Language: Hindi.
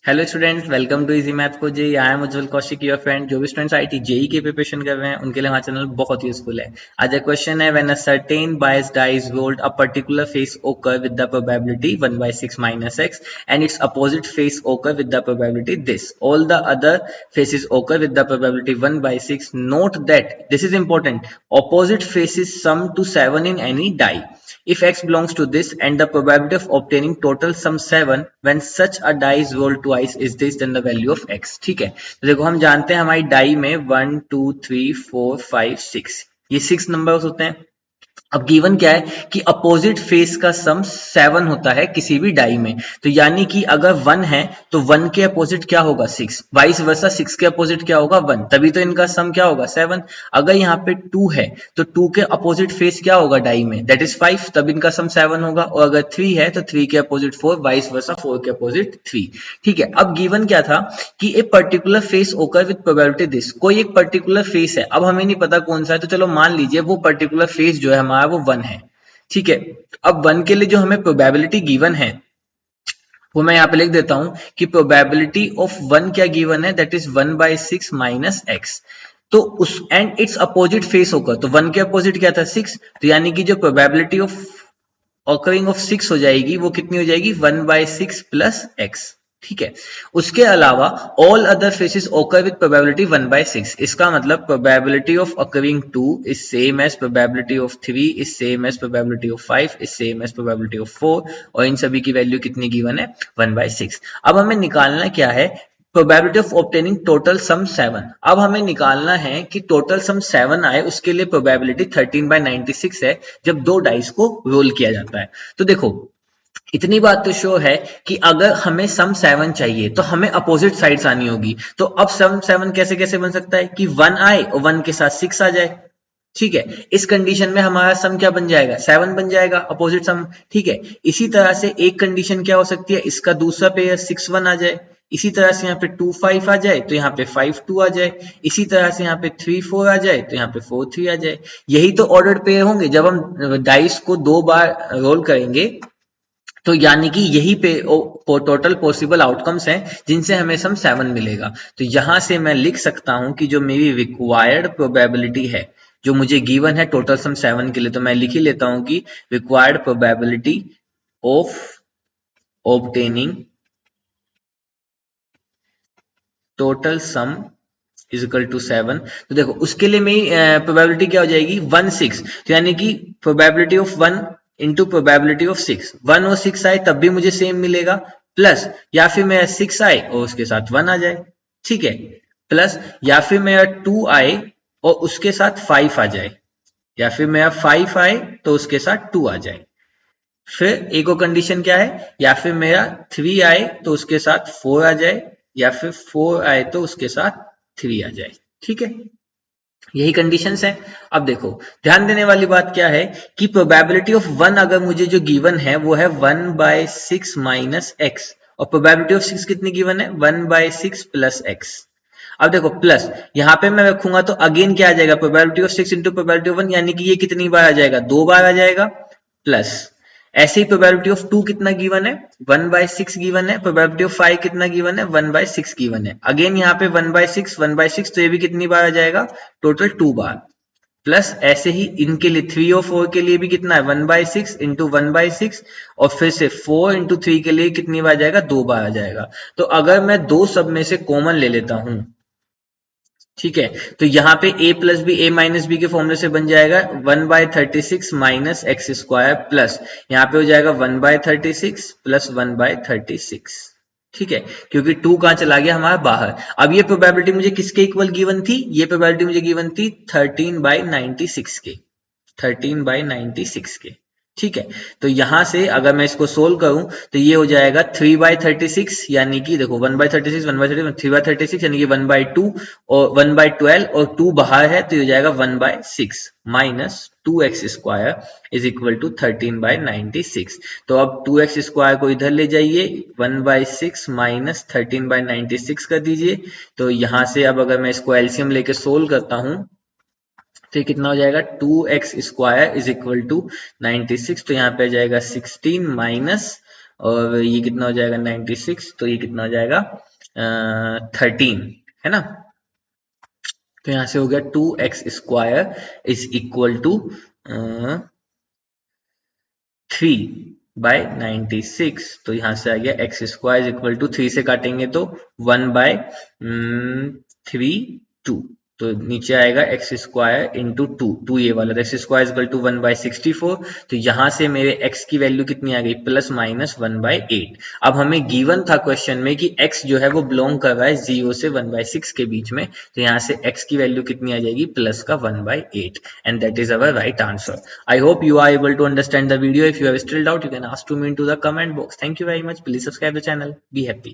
Hello students, welcome to easy math को जी। I am Ujjwal Kaushik, your friend. जो भी स्टूडेंट्स आईटी जेई की प्रिपरेशन कर रहे हैं उनके लिए हमारा चैनल बहुत यूजफुल है। आज द क्वेश्चन है, when a certain bias die is rolled, a particular face occur with the probability 1/6 minus x and its opposite face occur with the probability this. All the other faces occur with the probability 1/6. Note that this is important. Opposite faces sum to 7 in any die. If x belongs to this and the probability of obtaining total sum 7 when such a die is rolled twice is this, then the value of x। ठीक है, तो देखो हम जानते हैं हमारी डाई में 1 2 3 4 5 6 ये 6 नंबर्स होते हैं। अब गिवन क्या है कि अपोजिट फेस का सम 7 होता है किसी भी डाई में। तो यानी कि अगर 1 है तो 1 के अपोजिट क्या होगा 6, वाइस वर्सा 6 के अपोजिट क्या होगा 1, तभी तो इनका सम क्या होगा 7। अगर यहाँ पे 2 है तो 2 के अपोजिट फेस क्या होगा डाई में, दैट इज 5, तब इनका सम 7 होगा। और अगर 3 है तो 3 के अपोजिट 4, वाइस वर्सा 4 के अपोजिट 3। ठीक है, अब गिवन क्या था कि a particular face occur with probability this, कोई एक पर्टिकुलर फेस है। अब हमें नहीं पता कौन सा है, तो चलो मान लीजिए वो पर्टिकुलर फेस जो है हमारा वो 1 है। ठीक है, अब 1 के लिए जो हमें प्रोबेबिलिटी गिवन है वो मैं यहाँ पे लिख देता हूं कि प्रोबेबिलिटी ऑफ 1 क्या गिवन है, दैट इज 1/6 माइनस एक्स। तो उस एंड इट्स अपोजिट फेस होगा, तो 1 के अपोजिट क्या था 6, तो यानी कि जो प्रोबेबिलिटी ऑफ ऑकरिंग ऑफ 6 हो जाएगी वो कितनी हो जाएगी 1/6 प्लस एक्स। ठीक है, उसके अलावा all other faces occur with probability 1/6। इसका मतलब probability of occurring 2 is same as probability of 3 is same as probability of 5 is same as probability of 4, और इन सभी की वैल्यू कितनी गिवन है 1/6। अब हमें निकालना क्या है, प्रोबेबिलिटी ऑफ ऑब्टेनिंग टोटल सम 7। अब हमें निकालना है कि टोटल सम 7 आए, उसके लिए प्रोबेबिलिटी 13/96 है जब दो डाइस को रोल किया जाता है। तो देखो इतनी बात तो शो है कि अगर हमें सम 7 चाहिए तो हमें अपोजिट साइड्स आनी होगी। तो अब सम 7 कैसे कैसे बन सकता है कि 1 आए और 1 के साथ 6 आ जाए। ठीक है, इस कंडीशन में हमारा सम क्या बन जाएगा 7 बन जाएगा, अपोजिट सम। ठीक है, इसी तरह से एक कंडीशन क्या हो सकती है, इसका दूसरा पेयर 6 1 आ जाए। इसी तरह से यहाँ पे 2 5 आ जाए तो यहाँ पे 5 2 आ जाए। इसी तरह से यहाँ पे 3 4 आ जाए तो यहाँ पे 4 3 आ जाए। यही तो ऑर्डर्ड पेयर होंगे जब हम डाइस को 2 बार रोल करेंगे। तो यानी कि यही पे टोटल पॉसिबल आउटकम्स हैं जिनसे हमें सम 7 मिलेगा। तो यहां से मैं लिख सकता हूं कि जो मेरी रिक्वायर्ड प्रोबेबिलिटी है, जो मुझे गिवन है टोटल सम 7 के लिए, तो मैं लिख ही लेता हूं कि required probability of obtaining total sum is equal to 7। तो देखो उसके लिए मेरी प्रोबेबिलिटी क्या हो जाएगी 1/6। तो यानी कि probability of 1 into probability of 6, 1 और 6 आए तब भी मुझे सेम मिलेगा, प्लस या फिर मेरा 6 आए और उसके साथ 1 आ जाए। ठीक है, प्लस या फिर मेरा 2 आए और उसके साथ 5 आ जाए, या फिर मेरा 5 आए तो उसके साथ 2 आ जाए। फिर एक और कंडीशन क्या है, या फिर मेरा 3 आए तो उसके साथ 4 आ जाए, या फिर 4 आए तो उसके साथ 3 आ जाए। ठीक है, यही कंडीशंस हैं। अब देखो ध्यान देने वाली बात क्या है कि प्रोबेबिलिटी ऑफ 1 अगर मुझे जो गिवन है वो है 1/6 माइनस एक्स, और प्रोबेबिलिटी ऑफ 6 कितनी गिवन है 1/6 प्लस एक्स। अब देखो प्लस यहां पे मैं रखूंगा तो अगेन क्या आ जाएगा probability of 6 into probability of 1, यानी कि ये कितनी बार आ जाएगा 2 बार आ जाएगा, प्लस ऐसे ही प्रोबेबिलिटी ऑफ 2 कितना गिवन है 1/6 गिवन है, प्रोबेबिलिटी ऑफ 5 कितना गिवन है 1/6 गिवन है। अगेन यहाँ पे 1/6 तो ये भी कितनी बार आ जाएगा टोटल 2 बार, प्लस ऐसे ही इनके लिए 3 और 4 के लिए भी कितना है 1/6 इंटू 1/6, और फिर से 4 इंटू 3 के लिए कितनी बार आ जाएगा 2 बार आ जाएगा। तो अगर मैं दो सब में से कॉमन ले लेता हूं, ठीक है, तो यहाँ पे a plus B a minus B के फॉर्मूले से बन जाएगा 1/36 माइनस एक्स स्क्वायर, प्लस यहाँ पे हो जाएगा 1/36 प्लस 1/36। ठीक है, क्योंकि 2 कहाँ चला गया हमारा बाहर। अब ये प्रोबेबिलिटी मुझे किसके इक्वल गिवन थी, ये प्रोबेबिलिटी मुझे गिवन थी 13/96 के, 13/96 के। ठीक है, तो यहां से अगर मैं इसको सोल्व करूं तो ये हो जाएगा 3/36, यानी कि देखो 1/36 1/36 3/36 यानी कि 1/2 और 1/12, और 2 बाहर है तो ये हो जाएगा 1/6 minus 2x square is equal to 13/96। तो अब 2x स्क्वायर को इधर ले जाइए, 1/6 माइनस 13/96 कर दीजिए। तो यहां से अब अगर मैं इसको एलसीएम लेके सोल्व करता हूं तो ये कितना हो जाएगा 2x square is equal to 96। तो यहाँ पे आ जाएगा 16 माइनस और ये कितना हो जाएगा 96, तो ये कितना हो जाएगा 13, है ना। तो यहाँ से हो गया 2x² इज इक्वल टू 3/96। तो यहाँ से आ गया x² इज इक्वल टू 3 से काटेंगे तो 1/3 2। तो नीचे आएगा x² इंटू 2 ये वाला, x² इज इक्वल टू 1/64। तो यहाँ से मेरे x की वैल्यू कितनी आ गई, प्लस माइनस 1/8। अब हमें गिवन था क्वेश्चन में कि x जो है वो बिलोंग कर रहा है 0 से 1/6 के बीच में, तो यहाँ से x की वैल्यू कितनी आ जाएगी, प्लस का 1/8, and that is our right answer. I hope you are able to understand the video. If you have still doubt, you can ask to me into the comment box. Thank you very much. Please subscribe the channel. Be happy.